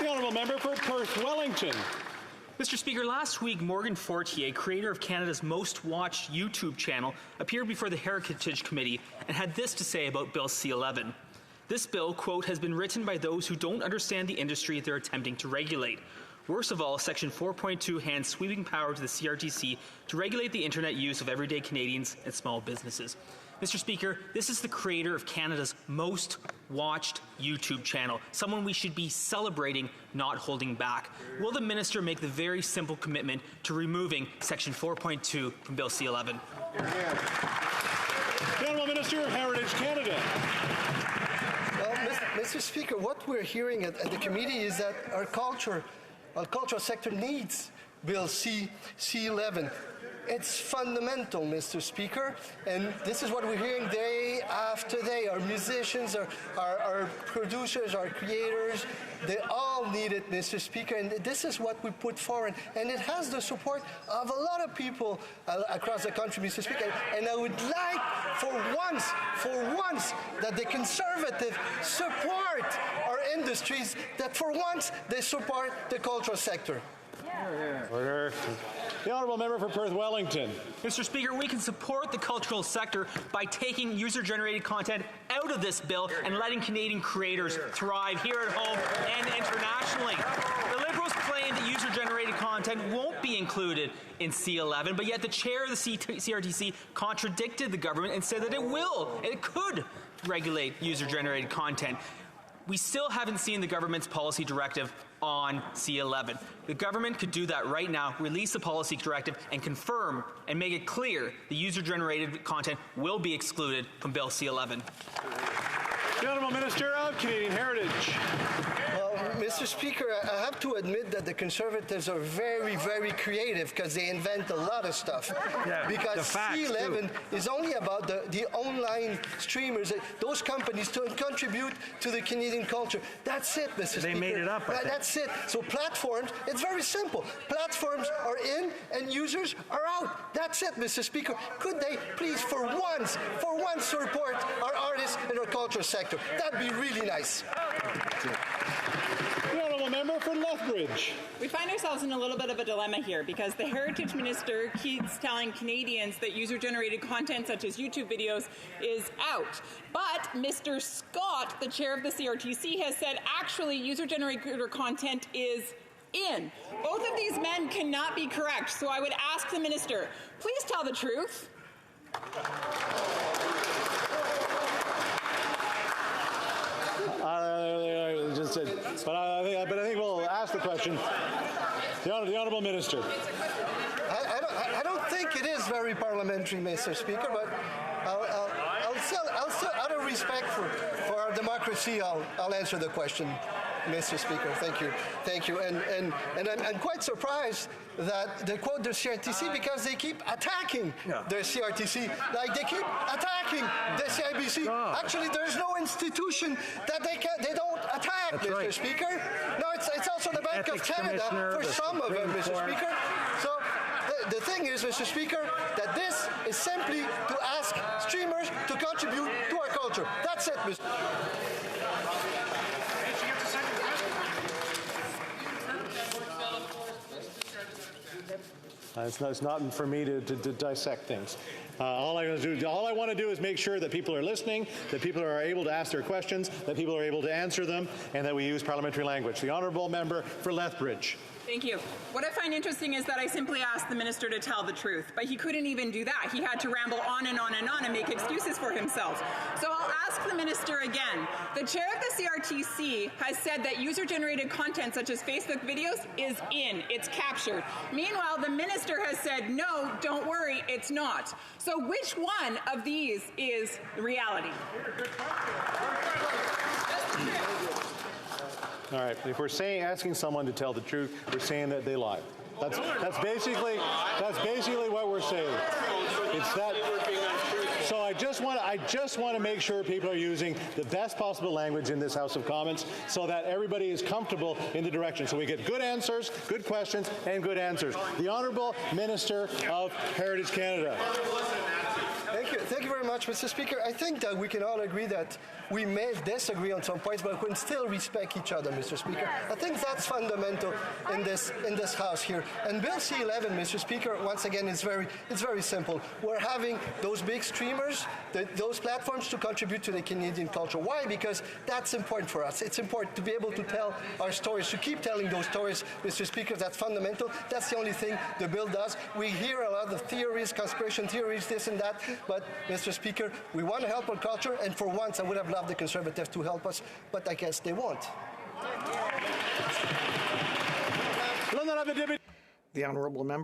The honourable member for Perth Wellington. Mr. Speaker, last week, Morgan Fortier, creator of Canada's most watched YouTube channel, appeared before the Heritage Committee and had this to say about Bill C11. This bill, quote, has been written by those who don't understand the industry they're attempting to regulate. Worst of all, Section 4.2 hands sweeping power to the CRTC to regulate the internet use of everyday Canadians and small businesses. Mr. Speaker, this is the creator of Canada's most watched YouTube channel, someone we should be celebrating, not holding back. Will the minister make the very simple commitment to removing Section 4.2 from Bill C11? The Honourable Minister of Heritage Canada. Well, Mr. Speaker, what we're hearing at the committee is that our cultural sector needs Bill C11. It's fundamental, Mr. Speaker, and this is what we're hearing day after day. Our musicians, our producers, our creators, they all need it, Mr. Speaker, and this is what we put forward. And it has the support of a lot of people across the country, Mr. Speaker. And I would like, for once, that the Conservative support our industries, that for once they support the cultural sector. Order. The honourable member for Perth Wellington. Mr. Speaker, we can support the cultural sector by taking user-generated content out of this bill and letting Canadian creators thrive here at home and internationally. The Liberals claim that user-generated content won't be included in C11, but yet the chair of the CRTC contradicted the government and said that it could regulate user-generated content. We still haven't seen the government's policy directive on C11. The government could do that right now, release the policy directive, and confirm and make it clear the user-generated content will be excluded from Bill C11. The Honourable Minister of Canadian Heritage. Well, Mr. Speaker, I have to admit that the Conservatives are very, very creative because they invent a lot of stuff. Yeah, because C11 is only about the online streamers, those companies to contribute to the Canadian culture. That's it, Mr. Speaker. They made it up, Right, that's it. So platforms, it's very simple. Platforms are in and users are out. That's it, Mr. Speaker. Could they please, for once, support our artists and our cultural sector? That'd be really nice. The honourable member for Lethbridge. We find ourselves in a little bit of a dilemma here because the Heritage Minister keeps telling Canadians that user-generated content such as YouTube videos is out. But Mr. Scott, the chair of the CRTC, has said actually user-generated content is in. Both of these men cannot be correct, so I would ask the minister, please tell the truth. But I think we'll ask the question. The honourable minister. I don't think it is very parliamentary, Mr. Speaker, but I'll still, out of respect for our democracy, I'll answer the question, Mr. Speaker. Thank you. And I'm quite surprised that they quote the CRTC because they keep attacking the CRTC, like they keep attacking the CIBC. Actually, there's no institution that they don't attack, That's Mr. right. Speaker. No, it's also the Bank of Canada for some of them, Mr. Speaker. So the thing is, Mr. Speaker, that this is simply to ask streamers to contribute to our culture. That's it, Mr. It's not for me to dissect things. All I want to do is make sure that people are listening, that people are able to ask their questions, that people are able to answer them, and that we use parliamentary language. The honourable member for Lethbridge. Thank you. What I find interesting is that I simply asked the minister to tell the truth, but he couldn't even do that. He had to ramble on and on and on and make excuses for himself. So I'll ask the minister again. The chair of the CRTC has said that user-generated content such as Facebook videos is in, it's captured. Meanwhile, the minister has said, no, don't worry, it's not. So which one of these is reality? All right. If we're asking someone to tell the truth, we're saying that they lie. That's basically what we're saying. It's that. So I just want to make sure people are using the best possible language in this House of Commons, so that everybody is comfortable in the direction. So we get good answers, good questions, and good answers. The Honourable Minister of Heritage Canada. Thank you very much, Mr. Speaker. I think that we can all agree that we may disagree on some points, but we can still respect each other, Mr. Speaker. I think that's fundamental in this House here. And Bill C11, Mr. Speaker, once again, it's very simple. We're having those big streamers, those platforms to contribute to the Canadian culture. Why? Because that's important for us. It's important to be able to tell our stories, to keep telling those stories, Mr. Speaker. That's fundamental. That's the only thing the bill does. We hear a lot of theories, conspiracy theories, this and that, but Mr. Speaker, we want to help our culture, and for once I would have loved the Conservatives to help us, but I guess they won't. The honourable member.